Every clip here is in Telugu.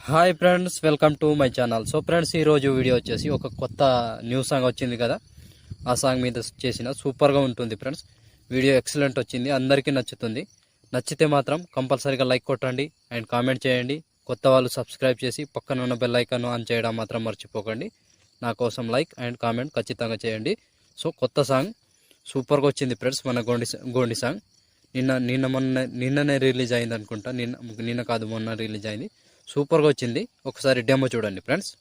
Hi friends, welcome to my channel. So friends, ఈరోజు వీడియో వచ్చేసి ఒక కొత్త న్యూ సాంగ్ వచ్చింది కదా, ఆ సాంగ్ మీద చేసిన సూపర్గా ఉంటుంది ఫ్రెండ్స్. వీడియో ఎక్సలెంట్ వచ్చింది, అందరికీ నచ్చుతుంది. నచ్చితే మాత్రం కంపల్సరీగా లైక్ కొట్టండి అండ్ కామెంట్ చేయండి. కొత్త వాళ్ళు సబ్స్క్రైబ్ చేసి పక్కన ఉన్న బెల్ ఐకాన్ ఆన్ చేయడం మాత్రం మర్చిపోకండి. నా కోసం లైక్ అండ్ కామెంట్ ఖచ్చితంగా చేయండి. సో కొత్త సాంగ్ సూపర్గా వచ్చింది ఫ్రెండ్స్. మన గోండి సాంగ్ నిన్ననే రిలీజ్ అయింది అనుకుంటా. నిన్న కాదు, మొన్న రిలీజ్ అయింది. సూపర్గా వచ్చింది. ఒకసారి డెమో చూడండి ఫ్రెండ్స్.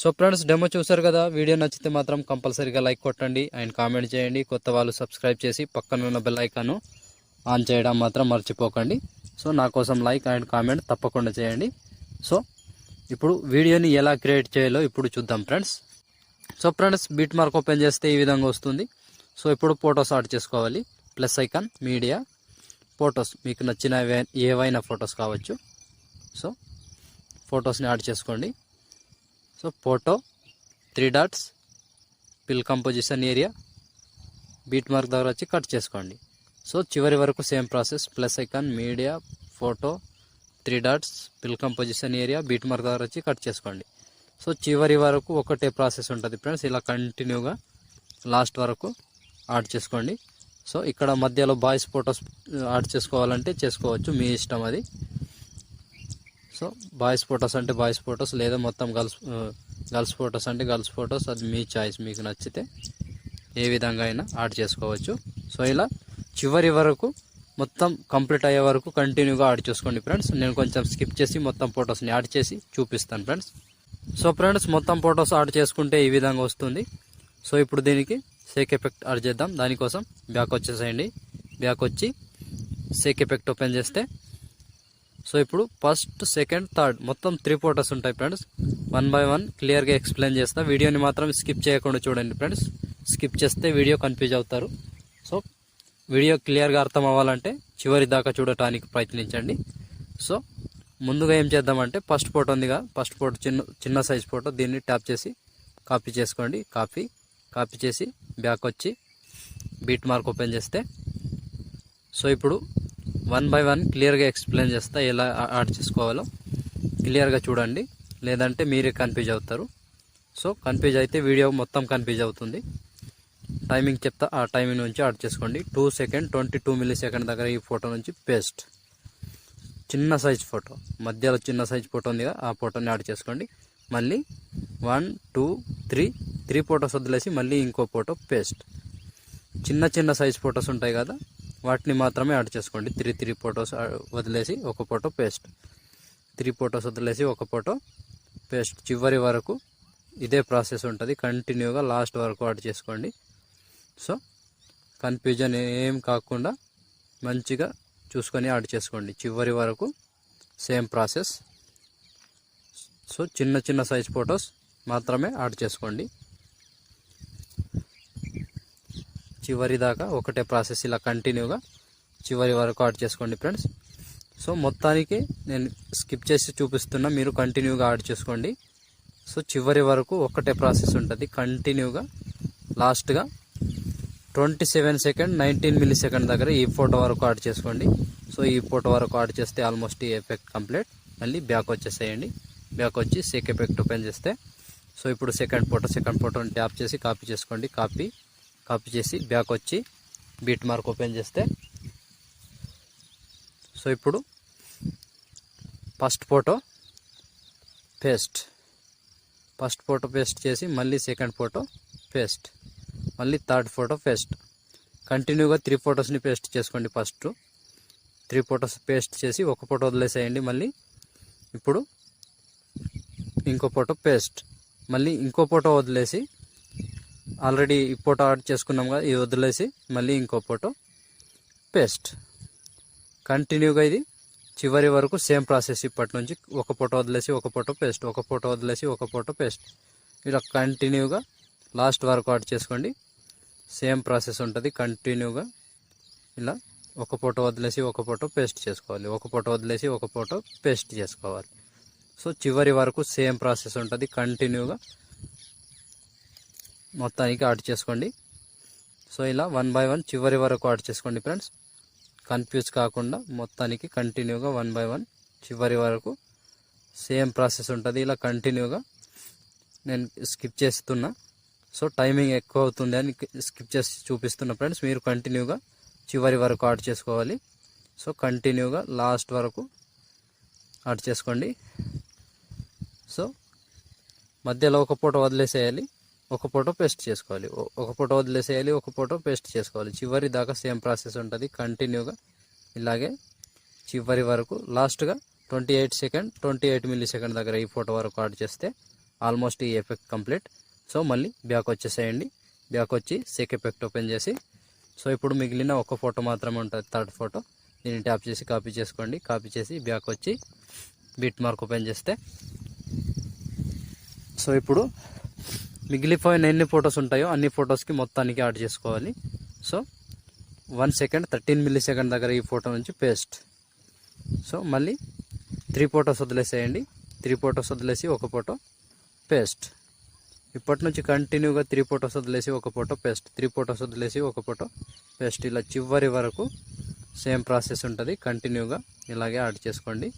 సో ఫ్రెండ్స్, డెమో చూసారు కదా. వీడియో నచ్చితే మాత్రం కంపల్సరీగా లైక్ కొట్టండి అండ్ కామెంట్ చేయండి. కొత్త వాళ్ళు సబ్స్క్రైబ్ చేసి పక్కన ఉన్న బెల్ ఐకాన్ ఆన్ చేయడం మాత్రం మర్చిపోకండి. సో నా కోసం లైక్ అండ్ కామెంట్ తప్పకుండా చేయండి. సో ఇప్పుడు వీడియోని ఎలా క్రియేట్ చేయాలో ఇప్పుడు చూద్దాం friends. So friends, beat mark open చేస్తే ఈ విధంగా వస్తుంది. సో ఇప్పుడు ఫొటోస్ యాడ్ చేసుకోవాలి. ప్లస్ ఐకాన్, మీడియా, ఫొటోస్, మీకు నచ్చిన ఏవైనా ఫొటోస్ కావచ్చు. సో ఫొటోస్ని యాడ్ చేసుకోండి. సో ఫోటో, 3 డాట్స్, పిల్ కంపోజిషన్ ఏరియా, బీట్ మార్క్ దగ్గర వచ్చి కట్ చేసుకోండి. సో చివరి వరకు same process. Plus icon, media, photo, 3 dots, పిల్ కంపోజిషన్ ఏరియా, బీట్ మార్క్ దగ్గర వచ్చి కట్ చేసుకోండి. సో చివరి వరకు ఒకటే ప్రాసెస్ ఉంటుంది ఫ్రెండ్స్. ఇలా కంటిన్యూగా లాస్ట్ వరకు యాడ్ చేసుకోండి. సో ఇక్కడ మధ్యలో బాయ్స్ ఫొటోస్ యాడ్ చేసుకోవాలంటే చేసుకోవచ్చు, మీ ఇష్టం అది. సో బాయ్స్ ఫొటోస్ అంటే బాయ్స్ ఫొటోస్, లేదా మొత్తం గర్ల్స్ ఫొటోస్ అంటే గర్ల్స్ ఫొటోస్, అది మీ చాయిస్. మీకు నచ్చితే ఏ విధంగా అయినా యాడ్ చేసుకోవచ్చు. సో ఇలా చివరి వరకు మొత్తం కంప్లీట్ అయ్యే వరకు కంటిన్యూగా యాడ్ చేసుకోండి ఫ్రెండ్స్. నేను కొంచెం స్కిప్ చేసి మొత్తం ఫొటోస్ని యాడ్ చేసి చూపిస్తాను ఫ్రెండ్స్. సో ఫ్రెండ్స్, మొత్తం ఫొటోస్ యాడ్ చేసుకుంటే ఈ విధంగా వస్తుంది. సో ఇప్పుడు దీనికి షేక్ ఎఫెక్ట్ యాడ్ చేద్దాం. దానికోసం బ్యాక్ వచ్చేసేయండి. బ్యాక్ వచ్చి షేక్ ఎఫెక్ట్ ఓపెన్ చేస్తే సో ఇప్పుడు ఫస్ట్, సెకండ్, థర్డ్ మొత్తం 3 ఫొటోస్ ఉంటాయి ఫ్రెండ్స్. 1 బై 1 క్లియర్గా ఎక్స్ప్లెయిన్ చేస్తా. వీడియోని మాత్రం స్కిప్ చేయకుండా చూడండి ఫ్రెండ్స్. స్కిప్ చేస్తే వీడియో కన్ఫ్యూజ్ అవుతారు. సో వీడియో క్లియర్గా అర్థం అవ్వాలంటే చివరి దాకా చూడటానికి ప్రయత్నించండి. సో ముందుగా ఏం చేద్దామంటే, ఫస్ట్ ఫోటో ఉందిగా, ఫస్ట్ ఫోటో చిన్న సైజ్ ఫోటో, దీన్ని ట్యాప్ చేసి కాపీ చేసుకోండి. కాపీ చేసి బ్యాక్ వచ్చి బీట్ మార్క్ ఓపెన్ చేస్తే సో ఇప్పుడు 1 బై 1 క్లియర్గా ఎక్స్ప్లెయిన్ చేస్తా. ఎలా యాడ్ చేసుకోవాలో క్లియర్గా చూడండి, లేదంటే మీరే కన్ఫ్యూజ్ అవుతారు. సో కన్ఫ్యూజ్ అయితే వీడియో మొత్తం కన్ఫ్యూజ్ అవుతుంది. టైమింగ్ చెప్తా, ఆ టైమింగ్ నుంచి యాడ్ చేసుకోండి. 2 సెకండ్ 22 మిల్లీ సెకండ్ దగ్గర ఈ ఫోటో నుంచి పేస్ట్. చిన్న సైజ్ ఫోటో, మధ్యలో చిన్న సైజ్ ఫోటో ఉందిగా, ఆ ఫోటోని యాడ్ చేసుకోండి. మళ్ళీ 1 2 3 ఫోటోస్ వదిలేసి మళ్ళీ ఇంకో ఫోటో పేస్ట్. చిన్న సైజ్ ఫొటోస్ ఉంటాయి కదా, వాటిని మాత్రమే యాడ్ చేసుకోండి. 3 ఫొటోస్ వదిలేసి ఒక ఫోటో పేస్ట్. 3 ఫొటోస్ వదిలేసి ఒక ఫోటో పేస్ట్. చివరి వరకు ఇదే ప్రాసెస్ ఉంటుంది. కంటిన్యూగా లాస్ట్ వరకు యాడ్ చేసుకోండి. సో కన్ఫ్యూజన్ ఏం కాకుండా మంచిగా చూసుకొని యాడ్ చేసుకోండి. చివరి వరకు సేమ్ ప్రాసెస్. సో చిన్న సైజ్ ఫొటోస్ మాత్రమే యాడ్ చేసుకోండి. చివరి దాకా ఒకటే ప్రాసెస్. ఇలా కంటిన్యూగా చివరి వరకు యాడ్ చేసుకోండి ఫ్రెండ్స్. సో మొత్తానికి నేను స్కిప్ చేసి చూపిస్తున్నా, మీరు కంటిన్యూగా యాడ్ చేసుకోండి. సో చివరి వరకు ఒకటే ప్రాసెస్ ఉంటుంది. కంటిన్యూగా లాస్ట్గా 27 సెకండ్ 19 మిల్లీ సెకండ్ దగ్గర ఈ ఫోటో వరకు యాడ్ చేసుకోండి. సో ఈ ఫోటో వరకు యాడ్ చేస్తే ఆల్మోస్ట్ ఈ ఎఫెక్ట్ కంప్లీట్. మళ్ళీ బ్యాక్ వచ్చేసేయండి. బ్యాక్ వచ్చి షేక్ ఎఫెక్ట్ ఓపెన్ చేస్తే సో ఇప్పుడు సెకండ్ ఫోటోని ట్యాప్ చేసి కాపీ చేసుకోండి. కాపీ చేసి బ్యాక్ వచ్చి బీట్ మార్క్ ఓపెన్ చేస్తే సో ఇప్పుడు ఫస్ట్ ఫోటో పేస్ట్ చేసి మళ్ళీ సెకండ్ ఫోటో పేస్ట్, మళ్ళీ థర్డ్ ఫోటో పేస్ట్. కంటిన్యూగా 3 ఫొటోస్ని పేస్ట్ చేసుకోండి. ఫస్ట్ 3 ఫొటోస్ పేస్ట్ చేసి ఒక ఫోటో వదిలేసేయండి. మళ్ళీ ఇప్పుడు ఇంకో ఫోటో పేస్ట్, మళ్ళీ ఇంకో ఫోటో వదిలేసి ఆల్రెడీ ఈ ఫోటో యాడ్ చేసుకున్నాం కదా, ఇది వదిలేసి మళ్ళీ ఇంకో ఫోటో పేస్ట్. కంటిన్యూగా ఇది చివరి వరకు సేమ్ ప్రాసెస్. ఇప్పటి నుంచి ఒక ఫోటో వదిలేసి ఒక ఫోటో పేస్ట్, ఒక ఫోటో వదిలేసి ఒక ఫోటో పేస్ట్, ఇలా కంటిన్యూగా లాస్ట్ వరకు యాడ్ చేసుకోండి. సేమ్ ప్రాసెస్ ఉంటుంది కంటిన్యూగా. ఇలా ఒక ఫోటో వదిలేసి ఒక ఫోటో పేస్ట్ చేసుకోవాలి, ఒక ఫోటో వదిలేసి ఒక ఫోటో పేస్ట్ చేసుకోవాలి. సో చివరి వరకు సేమ్ ప్రాసెస్ ఉంటుంది కంటిన్యూగా మొత్తానికి యాడ్ చేసుకోండి. సో ఇలా 1 by 1 చివరి వరకు యాడ్ చేసుకోండి ఫ్రెండ్స్. కన్ఫ్యూజ్ కాకుండా మొత్తానికి కంటిన్యూగా 1 by 1 చివరి వరకు సేమ్ ప్రాసెస్ ఉంటుంది. ఇలా కంటిన్యూగా నేను స్కిప్ చేస్తున్నా, సో టైమింగ్ ఎక్కువ అవుతుంది అని స్కిప్ చేసి చూపిస్తున్నా ఫ్రెండ్స్. మీరు కంటిన్యూగా చివరి వరకు యాడ్ చేసుకోవాలి. సో కంటిన్యూగా లాస్ట్ వరకు యాడ్ చేసుకోండి. సో మధ్యలో ఒక ఫోటో వదిలేసేయాలి, ఒక ఫోటో పేస్ట్ చేసుకోవాలి, ఒక ఫోటో వదిలేసేయాలి, ఒక ఫోటో పేస్ట్ చేసుకోవాలి. చివరి దాకా సేమ్ ప్రాసెస్ ఉంటుంది కంటిన్యూగా. ఇలాగే చివరి వరకు లాస్ట్గా 28 మిల్లీ సెకండ్ దగ్గర ఈ ఫోటో వరకు యాడ్ చేస్తే ఆల్మోస్ట్ ఈ ఎఫెక్ట్ కంప్లీట్. సో మళ్ళీ బ్యాక్ వచ్చేసేయండి. బ్యాక్ వచ్చి సెక్ ఎఫెక్ట్ ఓపెన్ చేసి, సో ఇప్పుడు మిగిలిన ఒక ఫోటో మాత్రమే ఉంటుంది, థర్డ్ ఫోటో. దీన్ని ట్యాప్ చేసి కాపీ చేసుకోండి. కాపీ చేసి బ్యాక్ వచ్చి బిట్ మార్క్ ఓపెన్ చేస్తే, సో ఇప్పుడు మిగిలిపోయిన ఎన్ని ఫొటోస్ ఉంటాయో అన్ని ఫొటోస్కి మొత్తానికి యాడ్ చేసుకోవాలి. సో 1 సెకండ్ 13 మిల్లీ సెకండ్ దగ్గర ఈ ఫోటో నుంచి పేస్ట్. సో మళ్ళీ 3 ఫొటోస్ వదిలేసేయండి. 3 ఫొటోస్ వదిలేసి ఒక ఫోటో పేస్ట్. ఇప్పటి నుంచి కంటిన్యూగా 3 ఫొటోస్ వదిలేసి ఒక ఫోటో పేస్ట్, 3 ఫొటోస్ వదిలేసి ఒక ఫోటో పేస్ట్. ఇలా చివరి వరకు సేమ్ ప్రాసెస్ ఉంటుంది కంటిన్యూగా. ఇలాగే యాడ్ చేసుకోండి.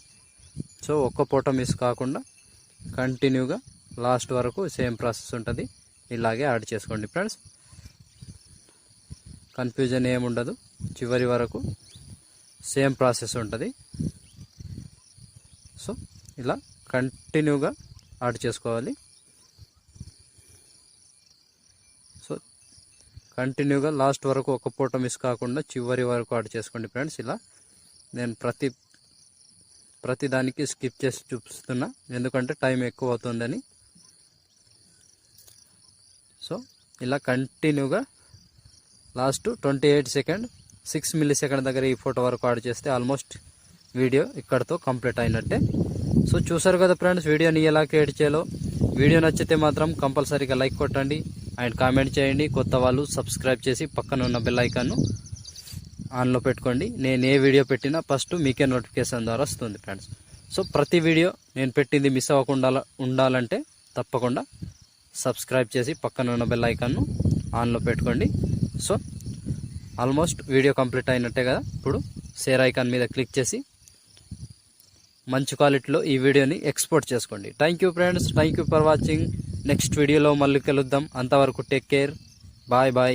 సో ఒక్క ఫోటో మిస్ కాకుండా కంటిన్యూగా లాస్ట్ వరకు సేమ్ ప్రాసెస్ ఉంటుంది. ఇలాగే యాడ్ చేసుకోండి ఫ్రెండ్స్. కన్ఫ్యూజన్ ఏముండదు, చివరి వరకు సేమ్ ప్రాసెస్ ఉంటుంది. సో ఇలా కంటిన్యూగా యాడ్ చేసుకోవాలి. సో కంటిన్యూగా లాస్ట్ వరకు ఒక ఫోటో మిస్ కాకుండా చివరి వరకు యాడ్ చేసుకోండి ఫ్రెండ్స్. ఇలా నేను ప్రతి దానికి స్కిప్ చేసి చూపిస్తున్నా, ఎందుకంటే టైం ఎక్కువ అవుతుందని. సో ఇలా కంటిన్యూగా లాస్ట్ 28 సెకండ్ 6 మిల్లీ సెకండ్ దగ్గర ఈ ఫోటో వరకు యాడ్ చేస్తే ఆల్మోస్ట్ వీడియో ఇక్కడతో కంప్లీట్ అయినట్టే. సో చూసారు కదా ఫ్రెండ్స్ వీడియోని ఎలా క్రియేట్ చేయాలో. వీడియో నచ్చితే మాత్రం కంపల్సరీగా లైక్ కొట్టండి అండ్ కామెంట్ చేయండి. కొత్త వాళ్ళు సబ్స్క్రైబ్ చేసి పక్కన ఉన్న బెల్ ఐకాన్ను ఆన్లో పెట్టుకోండి. నేను ఏ వీడియో పెట్టినా ఫస్ట్ మీకే నోటిఫికేషన్ ద్వారా వస్తుంది ఫ్రెండ్స్. సో ప్రతి వీడియో నేను పెట్టింది మిస్ అవ్వకుండా ఉండాలంటే తప్పకుండా సబ్స్క్రైబ్ చేసి పక్కన ఉన్న బెల్ ఐకాన్ను ఆన్లో పెట్టుకోండి. సో ఆల్మోస్ట్ వీడియో కంప్లీట్ అయినట్టే కదా. ఇప్పుడు షేర్ ఐకాన్ మీద క్లిక్ చేసి మంచి క్వాలిటీలో ఈ వీడియోని ఎక్స్పోర్ట్ చేసుకోండి. Thank you friends, thank you for watching. Next వీడియోలో మళ్ళీ కలుద్దాం. అంతవరకు టేక్ కేర్, బాయ్ బాయ్.